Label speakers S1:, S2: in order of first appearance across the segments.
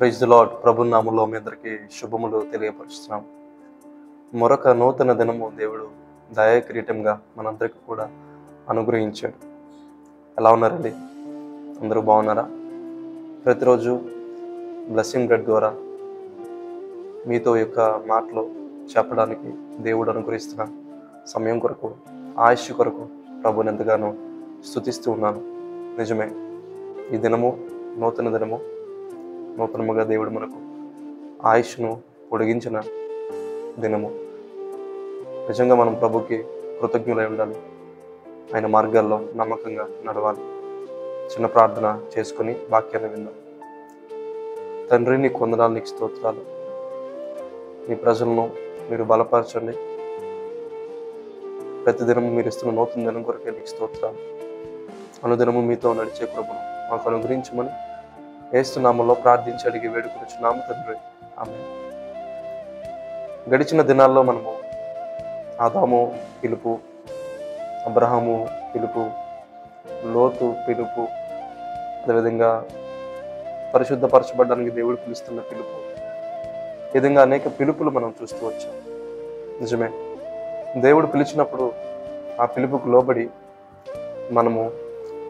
S1: Praise the lord. ప్రభు నామములో మీ అందరికీ శుభములు తెలియపరుస్తున్నాం. మరొక నూతన దినము దేవుడు దయాకిరీటంగా మనందరికీ కూడా అనుగ్రహించాడు. ఎలా ఉన్నారండి? అందరూ బాగున్నారా? ప్రతిరోజు బ్లెస్సింగ్ బ్రెడ్ ద్వారా మీతో యొక్క మాటలు చెప్పడానికి దేవుడు అనుగ్రహిస్తున్న సమయం కొరకు, ఆయుష్ కొరకు ప్రభుని ఎంతగానో స్తుతిస్తూ ఉన్నాను. నిజమే, ఈ దినము నూతన దినము. నూతనముగా దేవుడు మనకు ఆయుష్ను పొడిగించిన దినము. నిజంగా మనం ప్రభుకి కృతజ్ఞులై ఉండాలి. ఆయన మార్గాల్లో నమ్మకంగా నడవాలి. చిన్న ప్రార్థన చేసుకుని వాక్యాన్ని విందాం. తండ్రి, నీ కొందనాలు, నీకు స్తోత్రాలు. నీ ప్రజలను మీరు బలపరచండి. ప్రతిదినము మీరు ఇస్తున్న నూతన దినం కొరకే నీకు స్తోత్రాలు. అనుదినము మీతో నడిచే కృపను మాకు అనుగ్రహించమని యేసునామములో ప్రార్థించి అడిగి వేడుకొనుచున్నాము తండ్రి. ఆమేన్. గడిచిన దినాల్లో మనము ఆదాము పిలుపు, అబ్రహాము పిలుపు, లోతు పిలుపు, అదేవిధంగా పరిశుద్ధపరచబడడానికి దేవుడు పిలుస్తున్న పిలుపు, ఈ విధంగా అనేక పిలుపులు మనం చూస్తూ వచ్చాం. నిజమే, దేవుడు పిలిచినప్పుడు ఆ పిలుపుకు లోబడి మనము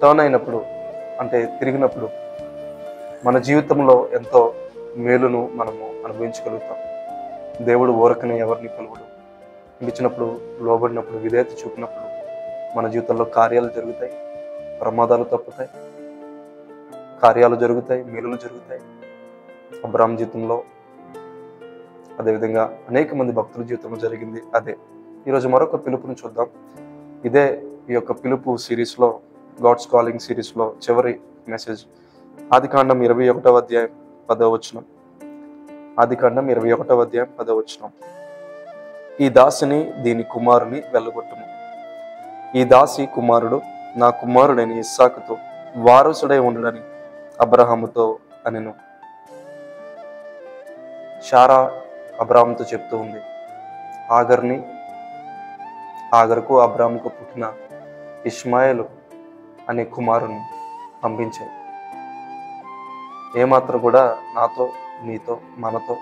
S1: టర్న్ అయినప్పుడు, అంటే తిరిగినప్పుడు, మన జీవితంలో ఎంతో మేలును మనము అనుభవించగలుగుతాం. దేవుడు ఊరకనే ఎవరిని పిలువడు. పిలిచినప్పుడు, లోబడినప్పుడు, విధేయత చూపినప్పుడు మన జీవితంలో కార్యాలు జరుగుతాయి, ప్రమాదాలు తప్పుతాయి, కార్యాలు జరుగుతాయి, మేలులు జరుగుతాయి. అబ్రాహాము జీవితంలో, అదేవిధంగా అనేక మంది భక్తుల జీవితంలో జరిగింది అదే. ఈరోజు మరొక పిలుపుని చూద్దాం. ఇదే ఈ యొక్క పిలుపు సిరీస్లో, గాడ్స్ కాలింగ్ సిరీస్లో చివరి మెసేజ్. ఆదికాండం 21వ అధ్యాయం 10వ వచనం. ఆదికాండం 21వ అధ్యాయం 10వ వచనం. ఈ దాసిని దీని కుమారుని వెళ్ళగొట్టుము. ఈ దాసి కుమారుడు నా కుమారుడైన ఇస్సాకుతో వారసుడై ఉండడని అబ్రహాముతో అనెను. శారా అబ్రాహాముతో చెప్తూ ఉంది. ఆగరుకు అబ్రాహాముకు పుట్టిన ఇష్మాయేలు అనే కుమారుని పంపించాయి. ఏమాత్రం కూడా నాతో, నీతో, మనతో,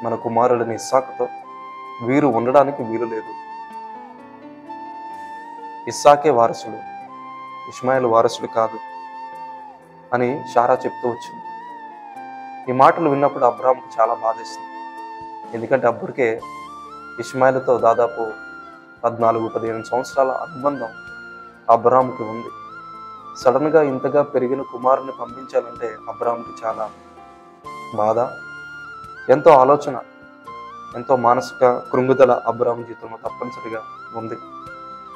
S1: మన కుమారుడిని ఇస్సాకుతో వీరు ఉండడానికి వీలు లేదు. ఇస్సాకే వారసుడు, ఇష్మాయేలు వారసుడు కాదు అని శారా చెప్తూ వచ్చింది. ఈ మాటలు విన్నప్పుడు అబ్రాహాముకు చాలా బాధేస్తుంది. ఎందుకంటే అప్పటికే ఇష్మాయేలుతో దాదాపు 14-15 సంవత్సరాల అనుబంధం అబ్రాహాముకి ఉంది. సడన్గా ఇంతగా పెరిగిన కుమారుని పంపించాలంటే అబ్రాహాముకి చాలా బాధ, ఎంతో ఆలోచన, ఎంతో మానసిక కృంగుదల అబ్రాహాము జీవితంలో తప్పనిసరిగా ఉంది.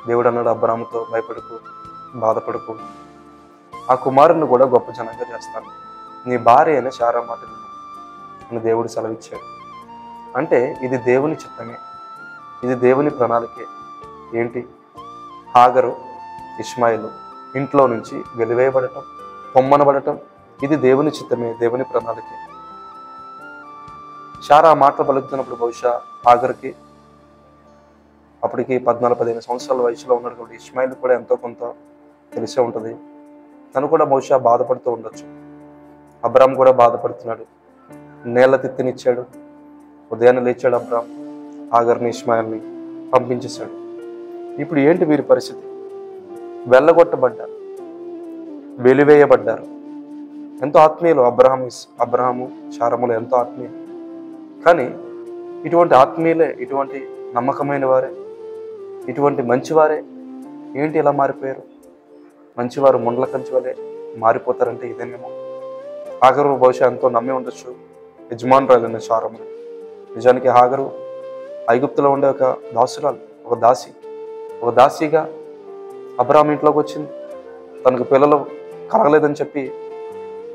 S1: దేవుడు అన్నాడు అబ్రాహాముతో, భయపడకు, బాధపడకు, ఆ కుమారుని కూడా గొప్ప జనంగా చేస్తాను, నీ భార్య అయిన శారా మాట విను అని దేవుడు సెలవిచ్చాడు. అంటే ఇది దేవుని చిత్తమే, ఇది దేవుని ప్రణాళికే. ఏంటి? హాగరు, ఇష్మాయేలు ఇంట్లో నుంచి వెలివేయబడటం, పొమ్మనబడటం, ఇది దేవుని చిత్తమే, దేవుని ప్రణాళికే. శారా మాటలు పలుకుతున్నప్పుడు బహుశా హాగర్కి అప్పటికి 14-15 సంవత్సరాల వయసులో ఉన్నాడు కాబట్టి ఇష్మాయేలు కూడా ఎంతో కొంత తెలిసే ఉంటుంది. తను కూడా బహుశా బాధపడుతూ ఉండొచ్చు. అబ్రాహాము కూడా బాధపడుతున్నాడు. నేల తిత్తినిచ్చాడు. ఉదయాన్నే లేచాడు అబ్రాహాము, హాగర్ని, ఇష్మాయేల్ని పంపించేశాడు. ఇప్పుడు ఏంటి వీరి పరిస్థితి? వెళ్ళగొట్టబడ్డారు, వెలివేయబడ్డారు. ఎంతో ఆత్మీయులు అబ్రహాము శారములు, ఎంతో ఆత్మీయులు. కానీ ఇటువంటి ఆత్మీయులే, ఇటువంటి నమ్మకమైన వారే, ఇటువంటి మంచివారే ఏంటి ఇలా మారిపోయారు? మంచివారు ముండ్ల కంచి వలె మారిపోతారంటే ఇదేనేమో. హాగరు బహుశా ఎంతో నమ్మి ఉండొచ్చు యజమానురాలైన శారములు. నిజానికి హాగరు ఐగుప్తులో ఉండే ఒక దాసురాలు, ఒక దాసిగా అబ్రాహాము ఇంట్లోకి వచ్చింది. తనకు పిల్లలు కలగలేదని చెప్పి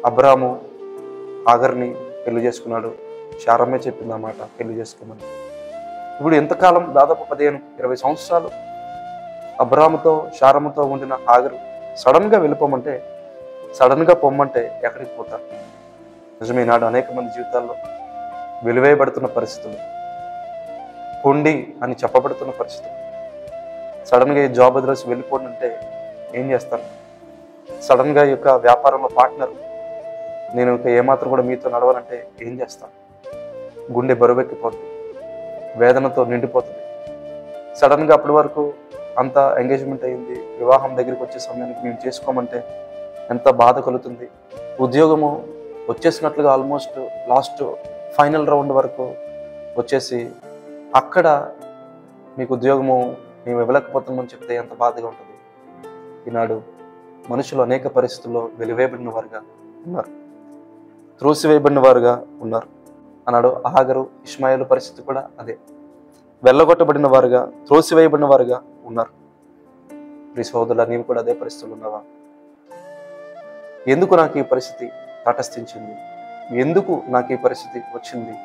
S1: అబ్రాహాము హాగర్ని పెళ్లి చేసుకున్నాడు. శారమే చెప్పింది అన్నమాట పెళ్లి చేసుకోమని. ఇప్పుడు ఎంతకాలం, దాదాపు 15-20 సంవత్సరాలు అబ్రాహాముతో శారముతో ఉండిన హాగరు సడన్గా వెళ్ళిపోమంటే, సడన్గా పొమ్మంటే ఎక్కడికి పోతారు? నిజమే, నాడు అనేక మంది జీవితాల్లో వెలివేయబడుతున్న పరిస్థితులు, పొండి అని చెప్పబడుతున్న పరిస్థితులు. సడన్గా ఈ జాబ్ వదిలేసి వెళ్ళిపోండి అంటే ఏం చేస్తారు? సడన్గా ఈ యొక్క వ్యాపారంలో పార్ట్నర్ నేను ఇంకా ఏమాత్రం కూడా మీతో నడవాలంటే ఏం చేస్తాను? గుండె బరువెక్కిపోతుంది, వేదనతో నిండిపోతుంది. సడన్గా అప్పటి వరకు అంత ఎంగేజ్మెంట్ అయింది, వివాహం దగ్గరికి వచ్చే సమయానికి మేము చేసుకోమంటే ఎంత బాధ కలుగుతుంది. ఉద్యోగము వచ్చేసినట్లుగా ఆల్మోస్ట్ లాస్ట్ ఫైనల్ రౌండ్ వరకు వచ్చేసి అక్కడ మీకు ఉద్యోగము మేము ఇవ్వలేకపోతున్నామని చెప్తే ఎంత బాధగా ఉంటుంది. ఈనాడు మనుషులు అనేక పరిస్థితుల్లో వెలివేయబడిన వారుగా ఉన్నారు, త్రోసివేయబడిన వారుగా ఉన్నారు. అన్నాడు హాగరు, ఇష్మాయేలు పరిస్థితి కూడా అదే, వెళ్ళగొట్టబడిన వారుగా, త్రోసివేయబడిన వారుగా ఉన్నారు. ప్రియ సహోదరులా, నీవు కూడా అదే పరిస్థితులు ఉన్నావా? ఎందుకు నాకు ఈ పరిస్థితి తటస్థించింది, ఎందుకు నాకు ఈ పరిస్థితి వచ్చింది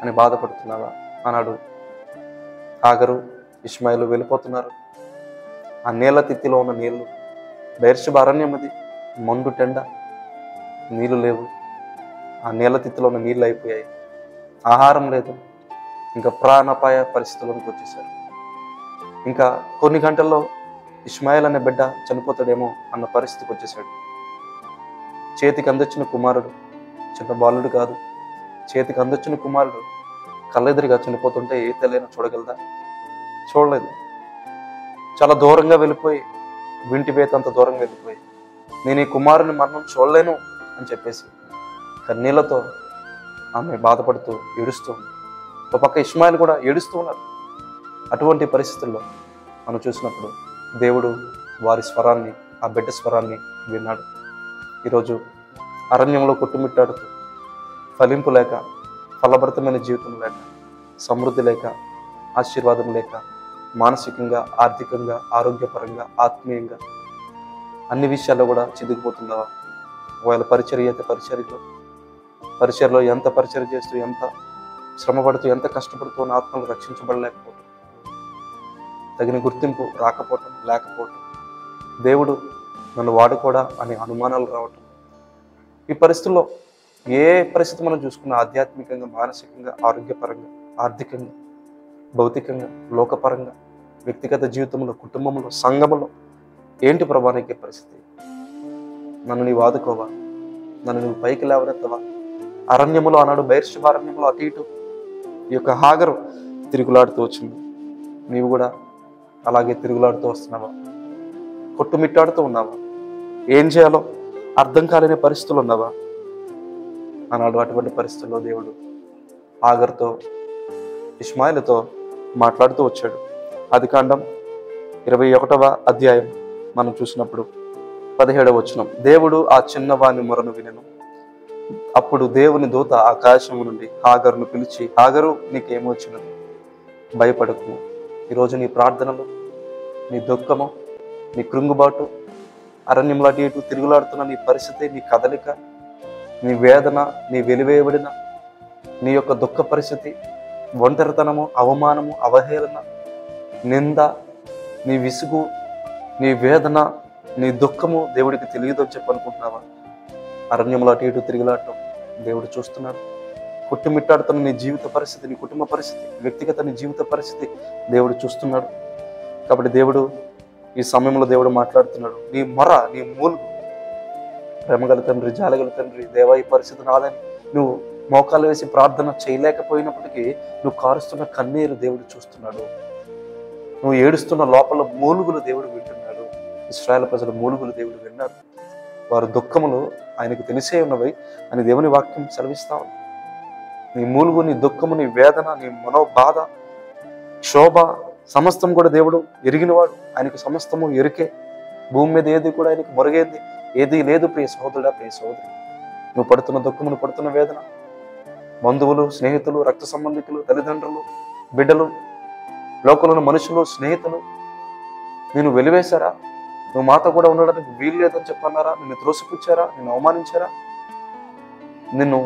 S1: అని బాధపడుతున్నావా? అన్నాడు హాగరు, ఇష్మాయేలు వెళ్ళిపోతున్నారు. ఆ నీళ్ళ తిత్తిలో ఉన్న నీళ్లు, బెర్షెబా అరణ్యం అది, మండు టెండ, నీళ్లు లేవు. ఆ నీళ్ళ తిత్తిలో ఉన్న నీళ్ళు అయిపోయాయి, ఆహారం లేదు, ఇంకా ప్రాణాపాయ పరిస్థితుల్లోకి వచ్చేసారు. ఇంకా కొన్ని గంటల్లో ఇష్మాయేల్ అనే బిడ్డ చనిపోతాడేమో అన్న పరిస్థితికి వచ్చేసాడు. చేతికి అందొచ్చిన కుమారుడు, చిన్న బాలుడు కాదు, చేతికి అందొచ్చిన కుమారుడు కళ్ళెదురుగా చనిపోతుంటే ఏ తల్లైనా చూడగలదా? చూడలేదు. చాలా దూరంగా వెళ్ళిపోయి, వింటి వేత అంత దూరంగా వెళ్ళిపోయి, నేను ఈ కుమారుని మరణం చూడలేను అని చెప్పేసి కన్నీళ్లతో ఆమె బాధపడుతూ ఏడుస్తూ ఉంది. ఒక పక్క ఇష్మాయేల్ కూడా ఏడుస్తూ ఉన్నారు. అటువంటి పరిస్థితుల్లో మనం చూసినప్పుడు దేవుడు వారి స్వరాన్ని, ఆ బిడ్డ స్వరాన్ని విన్నాడు. ఈరోజు అరణ్యంలో కొట్టుమిట్టాడుతూ ఫలింపు లేక, ఫలభరితమైన జీవితం లేక, సమృద్ధి లేక, ఆశీర్వాదం లేక, మానసికంగా, ఆర్థికంగా, ఆరోగ్యపరంగా, ఆత్మీయంగా అన్ని విషయాల్లో కూడా చిదిగిపోతున్నావా? ఒకవేళ పరిచర్య అయితే పరిచర్యలో ఎంత పరిచర్య చేస్తూ, ఎంత శ్రమపడుతూ, ఎంత కష్టపడుతూ ఉన్న ఆత్మలు రక్షించబడలేకపోవటం, తగిన గుర్తింపు రాకపోవటం, లేకపోవటం, దేవుడు నన్ను వాడుకోడా అనే అనుమానాలు రావటం. ఈ పరిస్థితుల్లో ఏ పరిస్థితి మనం చూసుకున్నా, ఆధ్యాత్మికంగా, మానసికంగా, ఆరోగ్యపరంగా, ఆర్థికంగా, భౌతికంగా, లోకపరంగా, వ్యక్తిగత జీవితంలో, కుటుంబంలో, సంఘంలో ఏంటి ప్రభా నీకే పరిస్థితి? నన్ను నీవు ఆదుకోవా? నన్ను నువ్వు పైకి లేవనెత్తవా? అరణ్యములో, ఆనాడు బెర్షెబా అరణ్యంలో అటు ఇటు ఈ యొక్క హాగరు తిరుగులాడుతూ వచ్చింది. నీవు కూడా అలాగే తిరుగులాడుతూ వస్తున్నావా? కొట్టుమిట్టాడుతూ ఉన్నావా? ఏం చేయాలో అర్థం కాలేని పరిస్థితులు ఉన్నావా? ఆనాడు అటువంటి పరిస్థితుల్లో దేవుడు హాగరుతో, ఇష్మాయేలుతో మాట్లాడుతూ వచ్చాడు. ఆదికాండం 21వ అధ్యాయం మనం చూసినప్పుడు 17వ వచనం, దేవుడు ఆ చిన్నవాని మొరను వినెను. అప్పుడు దేవుని దూత ఆకాశము నుండి హాగరును పిలిచి, హాగరు నీకేమొచ్చినది, భయపడకుము. ఈరోజు నీ ప్రార్థనలు, నీ దుఃఖము, నీ కృంగుబాటు, అరణ్యంలో అటు ఇటు తిరుగులాడుతున్న నీ పరిస్థితి, నీ కదలిక, నీ వేదన, నీ వెలివేయబడిన నీ యొక్క దుఃఖ పరిస్థితి, ఒంటరితనము, అవమానము, అవహేళన, నింద, నీ విసుగు, నీ వేదన, నీ దుఃఖము దేవుడికి తెలియదు అని చెప్పనుకుంటున్నావా? అరణ్యంలో అటు ఇటు తిరిగిలాడటం దేవుడు చూస్తున్నాడు. కొట్టుమిట్టాడుతున్న నీ జీవిత పరిస్థితి, నీ కుటుంబ పరిస్థితి, వ్యక్తిగత నీ జీవిత పరిస్థితి దేవుడు చూస్తున్నాడు. కాబట్టి దేవుడు ఈ సమయంలో దేవుడు మాట్లాడుతున్నాడు. నీ మొర, నీ మూలుగు, ప్రేమగల తండ్రి, జాలగల తండ్రి, దేవా ఈ పరిస్థితి నాదని నువ్వు మోకాలు వేసి ప్రార్థన చేయలేకపోయినప్పటికీ నువ్వు కారుస్తున్న కన్నీరు దేవుడు చూస్తున్నాడు. నువ్వు ఏడుస్తున్న లోపల మూలుగులు దేవుడు వింటున్నాడు. ఇశ్రాయేలు ప్రజల మూలుగులు దేవుడు విన్నాడు. వారి దుఃఖములు ఆయనకు తెలిసే ఉన్నవి అని దేవుని వాక్యం సెలవిస్తా ఉంది. నీ మూలుగు, నీ దుఃఖము, నీ వేదన, నీ మనోబాధ, క్షోభ సమస్తం కూడా దేవుడు ఎరిగినవాడు. ఆయనకు సమస్తము ఎరికే. భూమి మీద ఏది కూడా ఆయనకు మొరగేది ఏది లేదు. ప్రియ సహోదరుడా, ప్రియ సహోదరి, నువ్వు పడుతున్న దుఃఖము, నువ్వు పడుతున్న వేదన, బంధువులు, స్నేహితులు, రక్త సంబంధికులు, తల్లిదండ్రులు, బిడ్డలు, లోకంలోని మనుషులు, స్నేహితులు నేను వెలివేశారా? నువ్వు మాతో కూడా ఉండడానికి వీలు లేదని చెప్పన్నారా? నిన్ను త్రోసిపుచ్చారా? నిన్ను అవమానించారా? నిన్ను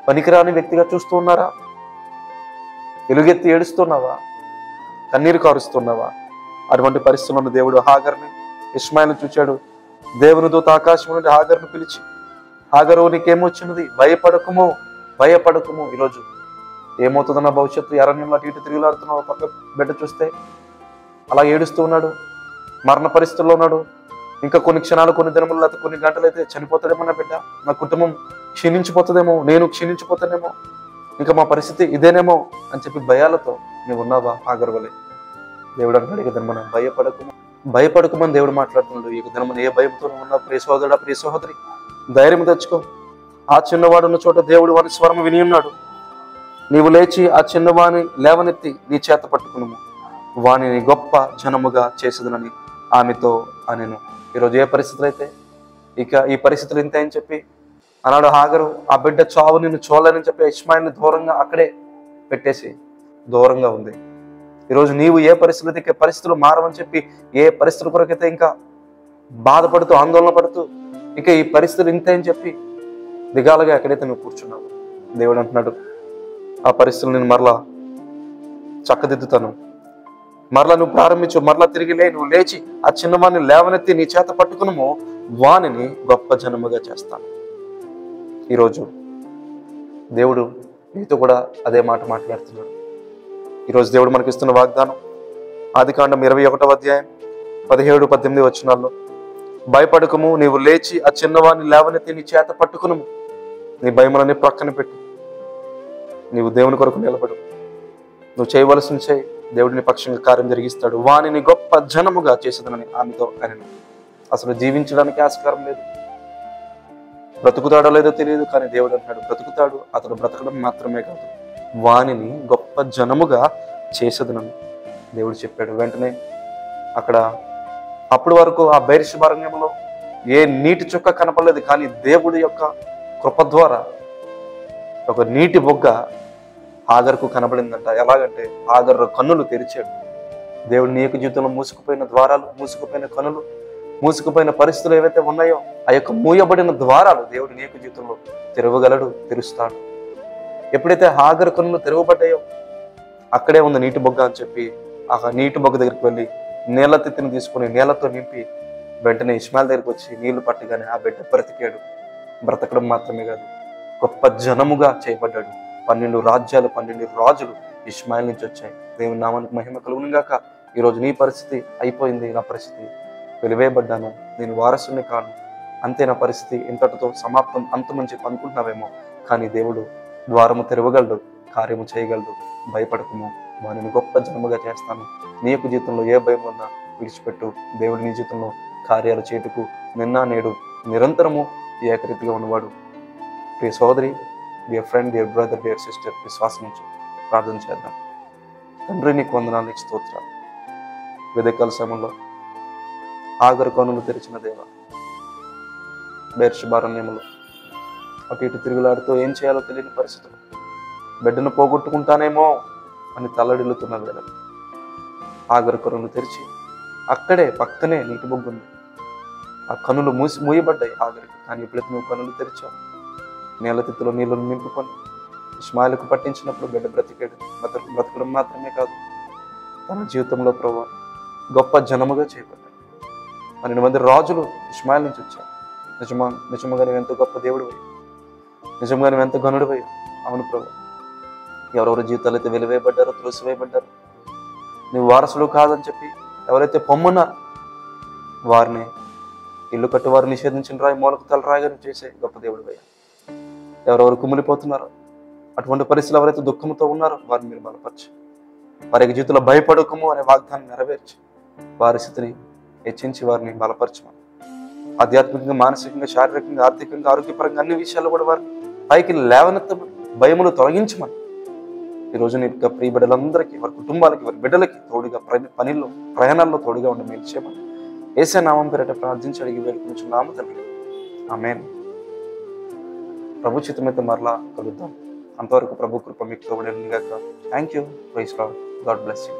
S1: పనికిరాని వ్యక్తిగా చూస్తూ ఉన్నారా? ఎలుగెత్తి ఏడుస్తున్నావా? కన్నీరు కారుస్తున్నావా? అటువంటి పరిస్థితుల్లో దేవుడు హాగర్ని, ఇష్మాయేలును చూచాడు. దేవుని దూత ఆకాశం నుండి హాగరును పిలిచి, హాగరు నీకేమొచ్చినది, భయపడకుము, భయపడకుము. ఈరోజు ఏమవుతుందన్న భవిష్యత్తు, అరణ్యంలో అటు ఇటు తిరుగులాడుతున్నావు. పక్క బిడ్డ చూస్తే అలా ఏడుస్తూ ఉన్నాడు, మరణ పరిస్థితుల్లో ఉన్నాడు, ఇంకా కొన్ని క్షణాలు, కొన్ని దినములు, లేకపోతే కొన్ని గంటలు అయితే చనిపోతాడేమో నా బిడ్డ, నా కుటుంబం క్షీణించిపోతుందేమో, నేను క్షీణించిపోతానేమో, ఇంకా మా పరిస్థితి ఇదేనేమో అని చెప్పి భయాలతో నువ్వు ఉన్నావా? ఆగర్వలే దేవుడు అంటాడు ఇక మనం భయపడకమని దేవుడు మాట్లాడుతున్నాడు. ఇక మనం ఏ భయంతో ఉన్నా ప్రియ సోదరుడా, ప్రియ సహోదరి, ధైర్యం తెచ్చుకో. ఆ చిన్నవాడు ఉన్న చోట దేవుడు వాని స్వరం విని ఉన్నాడు. నీవు లేచి ఆ చిన్నవాణి లేవనెత్తి నీ చేత పట్టుకును, వాణిని గొప్ప జనముగా చేసేదనని ఆమెతో అనెను. ఈరోజు ఏ పరిస్థితులు అయితే, ఇక ఈ పరిస్థితులు ఇంతే అని చెప్పి అన్నాడు హాగరు, ఆ బిడ్డ చావు నిన్ను చూడలేనని చెప్పి ఇష్మాయిల్ని దూరంగా అక్కడే పెట్టేసి దూరంగా ఉంది. ఈరోజు నీవు ఏ పరిస్థితులు పరిస్థితులు మారవని చెప్పి, ఏ పరిస్థితుల కొరకైతే ఇంకా బాధపడుతూ ఆందోళన పడుతూ ఇక ఈ పరిస్థితులు ఇంతే అని చెప్పి దిగాలుగా ఎక్కడైతే నువ్వు కూర్చున్నావు, దేవుడు అంటున్నాడు ఆ పరిస్థితులు నేను మరలా చక్కదిద్దుతాను, మరలా నువ్వు ప్రారంభించు, మరలా తిరిగి నువ్వు లేచి ఆ చిన్నవాడిని లేవనెత్తి నీ చేత పట్టుకును, వానిని గొప్ప జనముగా చేస్తాను. ఈరోజు దేవుడు నీతో కూడా అదే మాట మాట్లాడుతున్నాడు. ఈరోజు దేవుడు మనకిస్తున్న వాగ్దానం ఆదికాండం 21వ అధ్యాయం 17-18 వచనాల్లో, భయపడకము, నీవు లేచి ఆ చిన్నవాడిని లేవనెత్తి నీ చేత పట్టుకును, నీ భయములన్నీ ప్రక్కన పెట్టు, నీవు దేవుని కొరకు నిలబడు, నువ్వు చేయవలసిన చేయి, దేవుడు నీ పక్షంగా కార్యం జరిగిస్తాడు, వానిని గొప్ప జనముగా చేసేదనని ఆమెతో అనెను. అసలు జీవించడానికి ఆస్కారం లేదు, బ్రతుకుతాడో లేదో తెలియదు, కానీ దేవుడు అంటున్నాడు బ్రతుకుతాడు. అతడు బ్రతకడం మాత్రమే కాదు, వానిని గొప్ప జనముగా చేసేదనని దేవుడు చెప్పాడు. వెంటనే అక్కడ అప్పటి వరకు ఆ బెర్షెబారణ్యంలో ఏ నీటి చుక్క కనపడలేదు, కానీ దేవుడి యొక్క కృప ద్వారా ఒక నీటి బొగ్గ హాగరుకు కనబడిందంట. ఎలాగంటే హాగరు కన్నులు తెరిచాడు. దేవుడు నీ యొక్క జీవితంలో మూసుకుపోయిన ద్వారాలు, మూసుకుపోయిన కన్నులు, మూసుకుపోయిన పరిస్థితులు ఏవైతే ఉన్నాయో ఆ యొక్క మూయబడిన ద్వారాలు దేవుడు నీ యొక్క జీవితంలో తెరవగలడు, తెరుస్తాడు. ఎప్పుడైతే హాగరు కన్నులు తెరవబడ్డాయో అక్కడే ఉంది నీటి బొగ్గ అని చెప్పి ఆ నీటి బొగ్గ దగ్గరికి వెళ్ళి నీళ్ళ తిత్తిని తీసుకుని నీళ్లతో నింపి వెంటనే ఇష్మాయిల్ దగ్గరికి వచ్చి నీళ్లు పట్టగానే ఆ బిడ్డ బ్రతికాడు. బ్రతకడం మాత్రమే కాదు, గొప్ప జనముగా చేయబడ్డాడు. 12 రాజ్యాలు, 12 రాజులు ఇష్మాయిల్ నుంచి వచ్చాయి. దేవుని నామానికి మహిమ కలుగును గాక. ఈరోజు నీ పరిస్థితి అయిపోయింది, నా పరిస్థితి వెలివేయబడ్డాను, నేను వారసుని కాను, అంతే నా పరిస్థితి ఇంతటితో సమాప్తం, అంతమని చెప్పి అనుకుంటున్నావేమో, కానీ దేవుడు ద్వారము తెరవగలడు, కార్యము చేయగలడు. భయపడకము, వానిని గొప్ప జనముగా చేస్తాను. నీ యొక్క జీవితంలో ఏ భయం ఉన్నా విడిచిపెట్టు. దేవుడు నీ జీవితంలో కార్యాలు చేటుకు నిన్న నేడు నిరంతరము ఏకరీతిగా ఉన్నవాడు. ప్రియ సోదరి, dear friend, dear brother, dear sister, విశ్వాసం నుంచి ప్రార్థన చేద్దాం. తండ్రి నీకు వందనాలు, నీకు స్తోత్రాలు. ఉదయకాల సమయంలో హాగరు కన్నులు తెరిచిన దేవ, బెర్షెబారణ్యములో అటు ఇటు తిరుగులాడుతూ ఏం చేయాలో తెలియని పరిస్థితులు, బిడ్డను పోగొట్టుకుంటానేమో అని తల్లడిల్లుతున్న వేళ హాగరు కన్నులు తెరిచి అక్కడే పక్కనే నీటి బొగ్గు ఉంది. ఆ కన్నులు మూయబడ్డాయి హాగరికి. కానీ ఎప్పుడైతే నువ్వు కన్నులు తెరిచావు, నీళ్ళ తిత్తులో నీళ్ళను నింపుకొని ఇష్మాయిలుకు పట్టించినప్పుడు బిడ్డ బ్రతికాడు. బ్రతకడం మాత్రమే కాదు, తన జీవితంలో ప్రభువా గొప్ప జనముగా చేయబడ్డాడు. 12 మంది రాజులు ఇష్మాయిల్ నుంచి వచ్చారు. నిజముగా నువ్వు ఎంతో గొప్ప దేవుడు అయ్యి, నిజంగా నువ్వు ఎంత గనుడు అయ్యి. అవును ప్రభు, ఎవరెవరి జీవితాలు అయితే వెలివేయబడ్డారో, త్రోసివేయబడ్డారో, నువ్వు వారసుడు కాదని చెప్పి ఎవరైతే పొమ్మున్నారో వారిని ఇల్లు కట్టి వారు నిషేధించిన రాయి మూలకు తలరాయిగా నువ్వు చేసే గొప్ప దేవుడు అయ్యా. ఎవరెవరు కుమిలిపోతున్నారో, అటువంటి పరిస్థితులు ఎవరైతే దుఃఖంతో ఉన్నారో వారిని మీరు బలపరచు. వారి జీవితంలో భయపడకము అనే వాగ్దానం నెరవేర్చి వారి స్థితిని హెచ్చించి వారిని బలపరచమని, ఆధ్యాత్మికంగా, మానసికంగా, శారీరకంగా, ఆర్థికంగా, ఆరోగ్యపరంగా అన్ని విషయాల్లో కూడా వారిని పైకి లేవనెత్తమని, భయములు తొలగించమని ఈరోజు నీ ప్రియ బిడ్డలందరికీ, వారి కుటుంబాలకి, వారి బిడ్డలకి తోడుగా పనిలో, ప్రయాణాల్లో తోడుగా ఉండి మీరు చేయమని యేసయ్య నామం పేరిట ప్రార్థించి అడిగి వేడుకుంటున్నాము తండ్రి. ఆమేన్. ప్రభు చిత్తమైతే మరలా కలుద్దాం. అంతవరకు ప్రభు కృప మీకు తోడైంది గాక. Thank you. Praise Lord. God bless you.